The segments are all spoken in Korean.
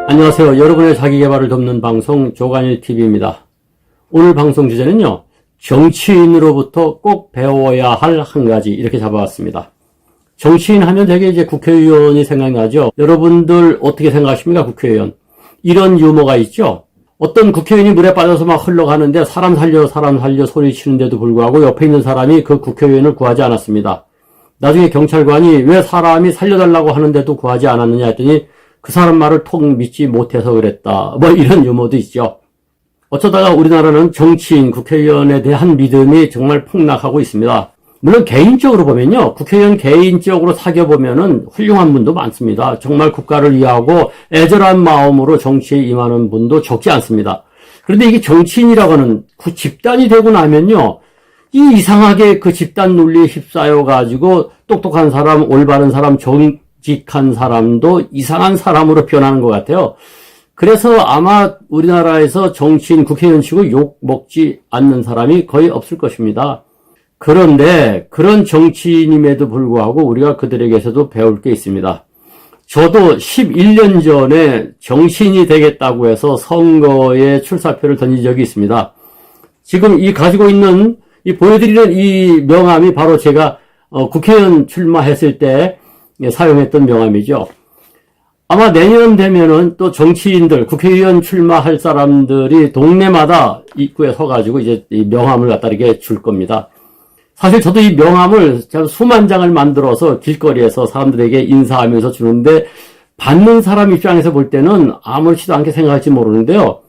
안녕하세요. 여러분의 자기계발을 돕는 방송 조간일TV입니다. 오늘 방송 주제는요, 정치인으로부터 꼭 배워야 할 한 가지, 이렇게 잡아왔습니다. 정치인 하면 되게 이제 국회의원이 생각나죠. 여러분들 어떻게 생각하십니까, 국회의원? 이런 유머가 있죠. 어떤 국회의원이 물에 빠져서 막 흘러가는데 사람 살려 소리치는데도 불구하고 옆에 있는 사람이 그 국회의원을 구하지 않았습니다. 나중에 경찰관이 왜 사람이 살려달라고 하는데도 구하지 않았느냐 했더니 그 사람 말을 통 믿지 못해서 그랬다. 뭐 이런 유머도 있죠. 어쩌다가 우리나라는 정치인, 국회의원에 대한 믿음이 정말 폭락하고 있습니다. 물론 개인적으로 보면요, 국회의원 개인적으로 사귀어보면은 훌륭한 분도 많습니다. 정말 국가를 위하고 애절한 마음으로 정치에 임하는 분도 적지 않습니다. 그런데 이게 정치인이라고 하는 그 집단이 되고 나면요, 이상하게 그 집단 논리에 휩싸여가지고 똑똑한 사람, 올바른 사람, 정직한 사람도 이상한 사람으로 변하는 것 같아요. 그래서 아마 우리나라에서 정치인, 국회의원 치고 욕 먹지 않는 사람이 거의 없을 것입니다. 그런데 그런 정치인임에도 불구하고 우리가 그들에게서도 배울 게 있습니다. 저도 11년 전에 정치인이 되겠다고 해서 선거에 출사표를 던진 적이 있습니다. 지금 이 가지고 있는 이 보여드리는 이 명함이 바로 제가 국회의원 출마했을 때 사용했던 명함이죠. 아마 내년 되면은 또 정치인들, 국회의원 출마할 사람들이 동네마다 입구에 서가지고 이제 이 명함을 갖다 이렇게 줄 겁니다. 사실 저도 이 명함을 수만 장을 만들어서 길거리에서 사람들에게 인사하면서 주는데 받는 사람 입장에서 볼 때는 아무렇지도 않게 생각할지 모르는데요.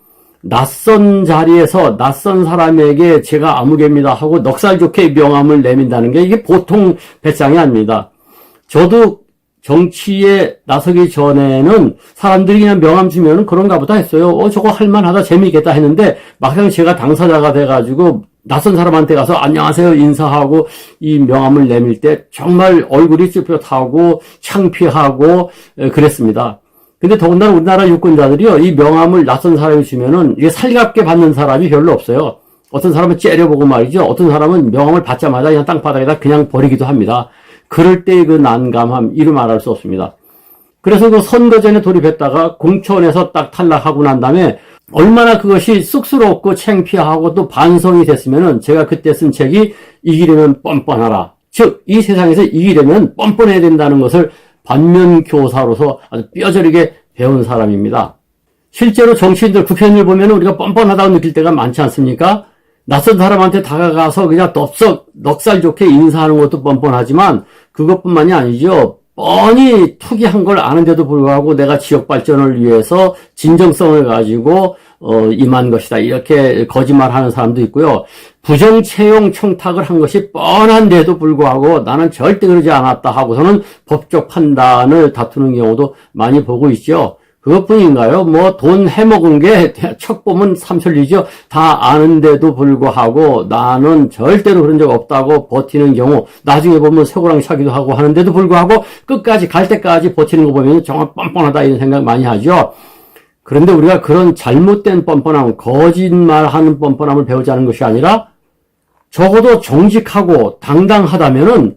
낯선 자리에서 낯선 사람에게 제가 아무개입니다 하고 넉살 좋게 명함을 내민다는 게 이게 보통 배짱이 아닙니다. 저도 정치에 나서기 전에는 사람들이 그냥 명함 주면은 그런가 보다 했어요. 저거 할만하다, 재미있겠다 했는데 막상 제가 당사자가 돼가지고 낯선 사람한테 가서 안녕하세요 인사하고 이 명함을 내밀 때 정말 얼굴이 쭈뼛하고 창피하고 그랬습니다. 근데 더군다나 우리나라 유권자들이요, 이 명함을 낯선 사람이 주면은 이게 살갑게 받는 사람이 별로 없어요. 어떤 사람은 째려보고 말이죠. 어떤 사람은 명함을 받자마자 그냥 땅바닥에다 그냥 버리기도 합니다. 그럴 때의 그 난감함, 이루 말할 수 없습니다. 그래서 그 선거전에 돌입했다가 공천에서 딱 탈락하고 난 다음에 얼마나 그것이 쑥스럽고 창피하고 또 반성이 됐으면은 제가 그때 쓴 책이 이기려면 뻔뻔하라. 즉, 이 세상에서 이기려면 뻔뻔해야 된다는 것을 반면교사로서 아주 뼈저리게 배운 사람입니다. 실제로 정치인들, 국회의원을 보면 우리가 뻔뻔하다고 느낄 때가 많지 않습니까? 낯선 사람한테 다가가서 그냥 덥석 넉살 좋게 인사하는 것도 뻔뻔하지만 그것뿐만이 아니죠. 뻔히 투기한 걸 아는데도 불구하고 내가 지역 발전을 위해서 진정성을 가지고 임한 것이다, 이렇게 거짓말하는 사람도 있고요. 부정 채용 청탁을 한 것이 뻔한데도 불구하고 나는 절대 그러지 않았다 하고서는 법적 판단을 다투는 경우도 많이 보고 있죠. 그것뿐인가요? 뭐 돈 해먹은 게 척 보면 삼천리죠. 다 아는데도 불구하고 나는 절대로 그런 적 없다고 버티는 경우, 나중에 보면 쇠고랑 차기도 하고 하는데도 불구하고 끝까지 갈 때까지 버티는 거 보면 정말 뻔뻔하다 이런 생각 많이 하죠. 그런데 우리가 그런 잘못된 뻔뻔함, 거짓말하는 뻔뻔함을 배우자는 것이 아니라 적어도 정직하고 당당하다면은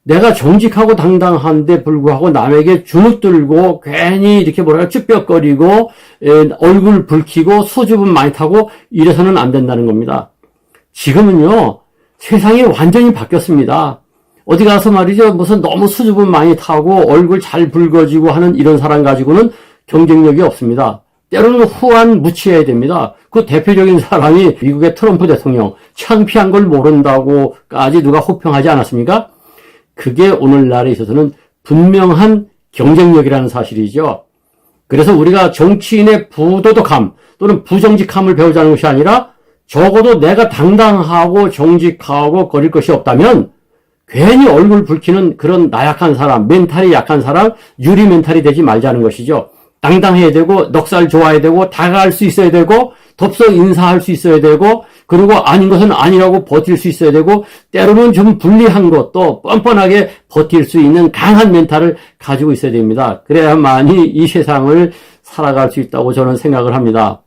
내가 정직하고 당당한데 불구하고 남에게 주눅 들고 괜히 이렇게 쭈뼛거리고 얼굴 붉히고 수줍음 많이 타고 이래서는 안 된다는 겁니다. 지금은요, 세상이 완전히 바뀌었습니다. 어디 가서 말이죠, 무슨 너무 수줍음 많이 타고 얼굴 잘 붉어지고 하는 이런 사람 가지고는 경쟁력이 없습니다. 때로는 후한 무치해야 됩니다. 그 대표적인 사람이 미국의 트럼프 대통령, 창피한 걸 모른다고까지 누가 호평하지 않았습니까? 그게 오늘날에 있어서는 분명한 경쟁력이라는 사실이죠. 그래서 우리가 정치인의 부도덕함 또는 부정직함을 배우자는 것이 아니라 적어도 내가 당당하고 정직하고 거릴 것이 없다면 괜히 얼굴 붉히는 그런 나약한 사람, 멘탈이 약한 사람, 유리 멘탈이 되지 말자는 것이죠. 당당해야 되고 넉살 좋아야 되고 다가갈 수 있어야 되고 덥석 인사할 수 있어야 되고 그리고 아닌 것은 아니라고 버틸 수 있어야 되고 때로는 좀 불리한 것도 뻔뻔하게 버틸 수 있는 강한 멘탈을 가지고 있어야 됩니다. 그래야만이 이 세상을 살아갈 수 있다고 저는 생각을 합니다.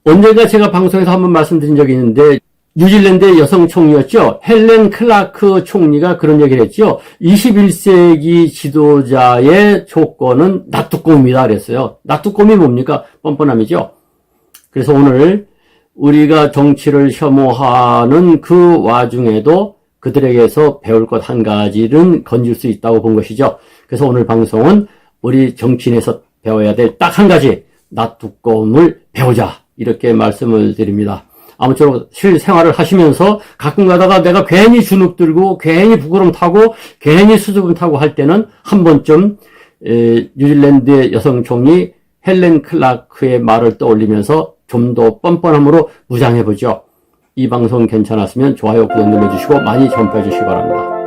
언젠가 제가 방송에서 한번 말씀드린 적이 있는데 뉴질랜드의 여성 총리였죠. 헬렌 클라크 총리가 그런 얘기를 했죠. 21세기 지도자의 조건은 낫뚜꼼이다 그랬어요. 낫뚜꼼이 뭡니까? 뻔뻔함이죠. 그래서 오늘 우리가 정치를 혐오하는 그 와중에도 그들에게서 배울 것 한 가지는 건질 수 있다고 본 것이죠. 그래서 오늘 방송은 우리 정치인에서 배워야 될 딱 한 가지, 낫뚜꼼을 배우자, 이렇게 말씀을 드립니다. 아무쪼록 실생활을 하시면서 가끔 가다가 내가 괜히 주눅 들고 괜히 부끄럼 타고 괜히 수줍음 타고 할 때는 한 번쯤 뉴질랜드의 여성 총리 헬렌 클라크의 말을 떠올리면서 좀 더 뻔뻔함으로 무장해보죠. 이 방송 괜찮았으면 좋아요, 구독 눌러주시고 많이 전파해 주시기 바랍니다.